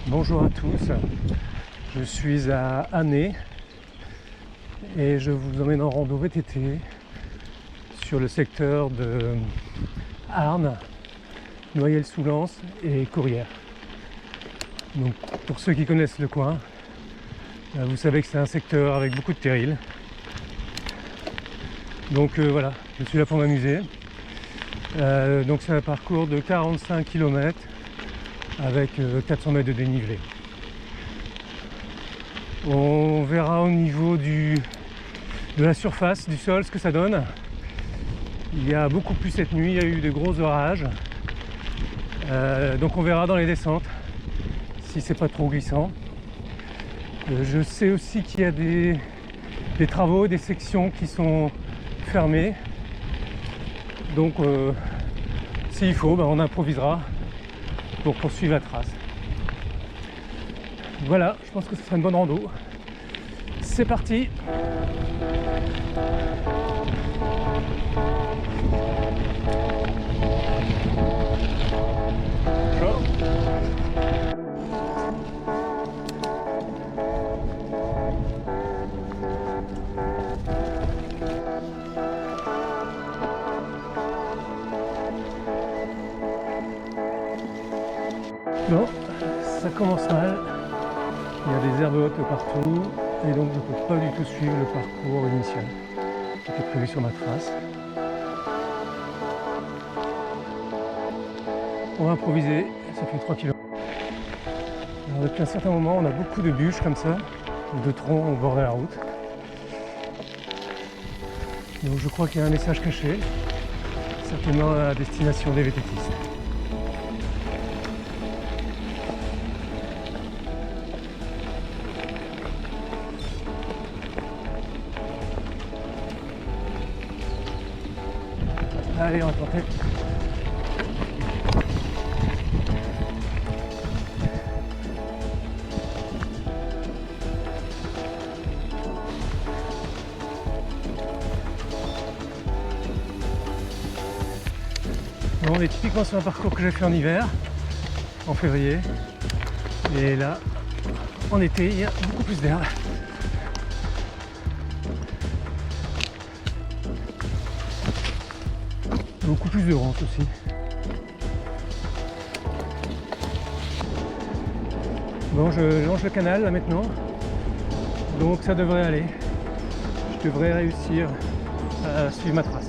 Bonjour à tous, je suis à Année et je vous emmène en rando VTT sur le secteur de Arnes, Noyelles-sous-Lens et Courrières. Donc, pour ceux qui connaissent le coin, vous savez que c'est un secteur avec beaucoup de terrils. Donc voilà, je suis là pour m'amuser. Donc c'est un parcours de 45 km avec 400 mètres de dénivelé. On verra au niveau de la surface du sol ce que ça donne. Il y a beaucoup plu cette nuit, il y a eu de gros orages. Donc on verra dans les descentes si c'est pas trop glissant. Je sais aussi qu'il y a des travaux, des sections qui sont fermées. Donc s'il faut, on improvisera pour poursuivre la trace. Voilà, je pense que ce sera une bonne rando. C'est parti! Bon, ça commence mal. Il y a des herbes hautes partout et donc je ne peux pas du tout suivre le parcours initial qui était prévu sur ma trace. On va improviser, ça fait 3 km. Alors depuis un certain moment, on a beaucoup de bûches comme ça, de troncs au bord de la route. Donc je crois qu'il y a un message caché, certainement à destination des VTTistes. Allez, on va tenter. Bon, on est typiquement sur un parcours que j'ai fait en hiver, en février. Et là, en été, il y a beaucoup plus d'herbe. Beaucoup plus de rente aussi. Bon, je longe le canal là maintenant, donc ça devrait aller. Je devrais réussir à suivre ma trace.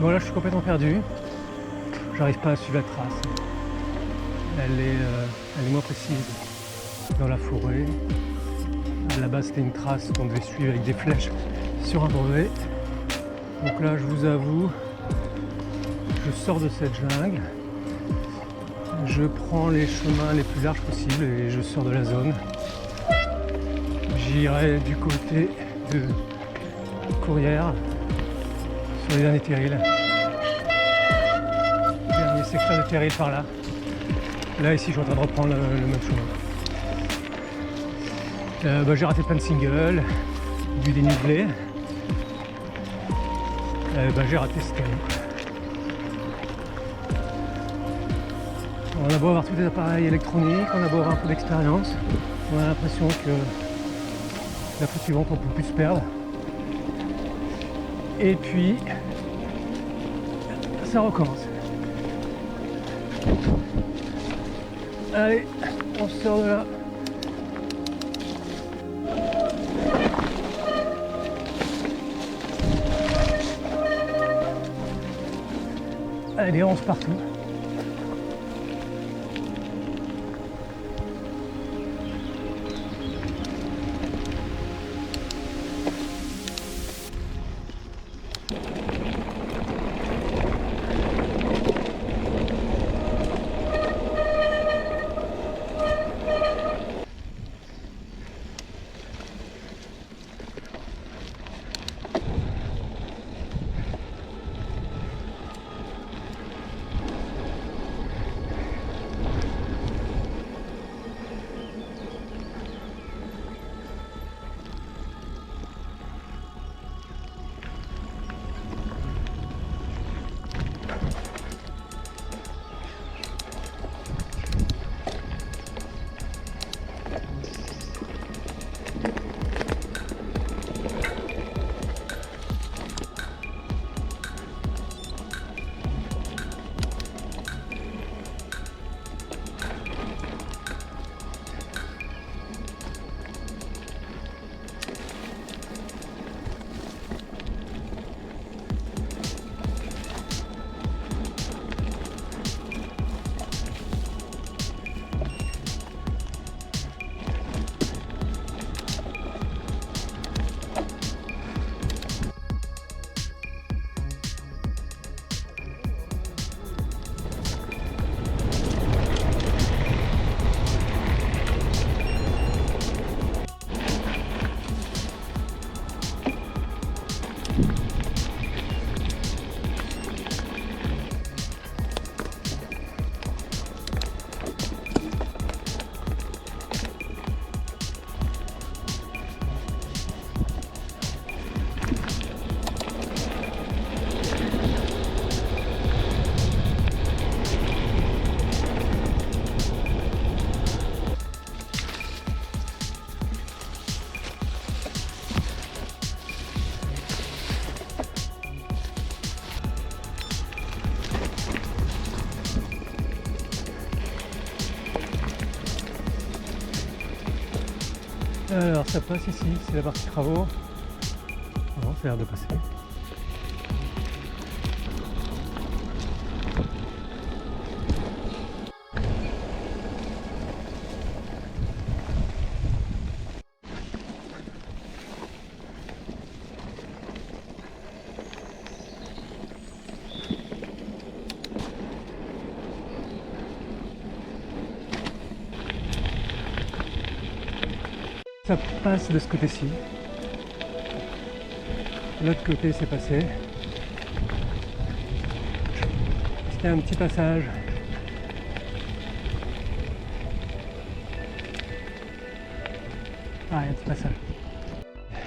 Bon là je suis complètement perdu, j'arrive pas à suivre la trace, elle est moins précise dans la forêt. Là-bas c'était une trace qu'on devait suivre avec des flèches sur un brevet. Donc là je vous avoue, je sors de cette jungle je prends les chemins les plus larges possibles et je sors de la zone. J'irai du côté de Courrières, sur les derniers terrils. Dernier secteur de terril par là. Là ici je suis en train de reprendre le même chemin. J'ai raté plein de singles, du dénivelé. J'ai raté ce caillou. On a beau avoir tous les appareils électroniques, on a beau avoir un peu d'expérience, on a l'impression que la fois suivante on peut plus se perdre. Et puis ça recommence. Allez, on sort de là. Allez, on se partout. Alors ça passe ici, c'est la partie travaux. Non, ça a l'air de passer. Ça passe de ce côté-ci. L'autre côté c'est passé. Est-ce qu'il y a un petit passage? Ah, il y a un petit passage.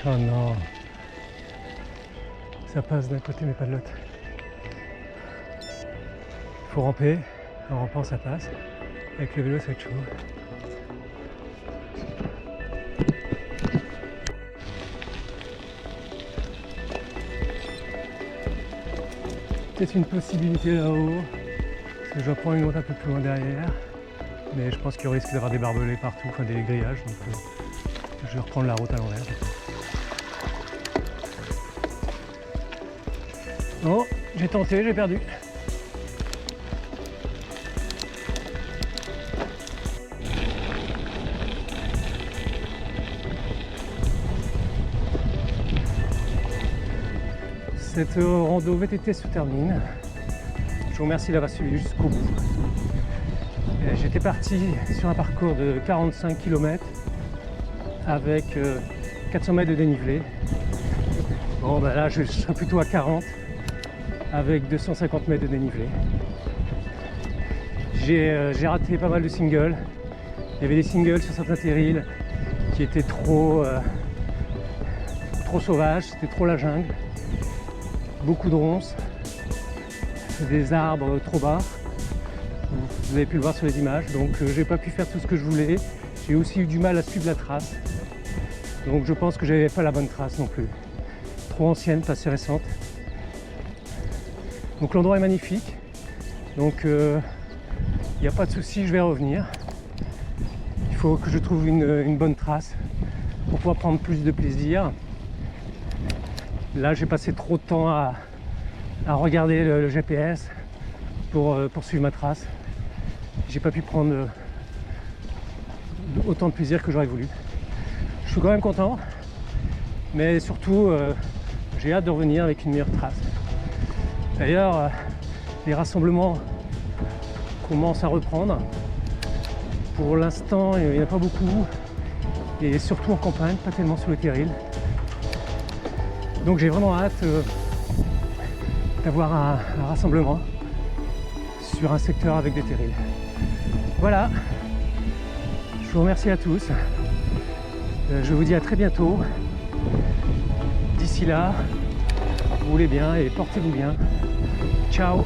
Oh non. Ça passe d'un côté mais pas de l'autre. Il faut ramper. En rampant ça passe. Avec le vélo ça va être chaud. Peut-être une possibilité là-haut, parce que je reprends une autre un peu plus loin derrière, mais je pense qu'il risque d'avoir des barbelés partout, enfin des grillages, donc je vais reprendre la route à l'envers. Bon, j'ai tenté, j'ai perdu. Cette rando VTT se termine. Je vous remercie d'avoir suivi jusqu'au bout. J'étais parti sur un parcours de 45 km avec 400 mètres de dénivelé. Bon ben là je serai plutôt à 40 avec 250 mètres de dénivelé. J'ai raté pas mal de singles. Il y avait des singles sur certains terrils qui étaient trop sauvages, c'était trop la jungle. Beaucoup de ronces, des arbres trop bas. Vous avez pu le voir sur les images, donc j'ai pas pu faire tout ce que je voulais. J'ai aussi eu du mal à suivre la trace. Donc je pense que j'avais pas la bonne trace non plus. Trop ancienne, pas assez récente. Donc l'endroit est magnifique. Donc il n'y a pas de souci, je vais revenir. Il faut que je trouve une bonne trace pour pouvoir prendre plus de plaisir. Là j'ai passé trop de temps à regarder le GPS pour suivre ma trace. J'ai pas pu prendre autant de plaisir que j'aurais voulu. Je suis quand même content, mais surtout j'ai hâte de revenir avec une meilleure trace. D'ailleurs, les rassemblements commencent à reprendre. Pour l'instant, il n'y en a pas beaucoup, et surtout en campagne, pas tellement sur le terril. Donc j'ai vraiment hâte d'avoir un rassemblement sur un secteur avec des terrils. Voilà, je vous remercie à tous. Je vous dis à très bientôt. D'ici là, roulez bien et portez-vous bien. Ciao.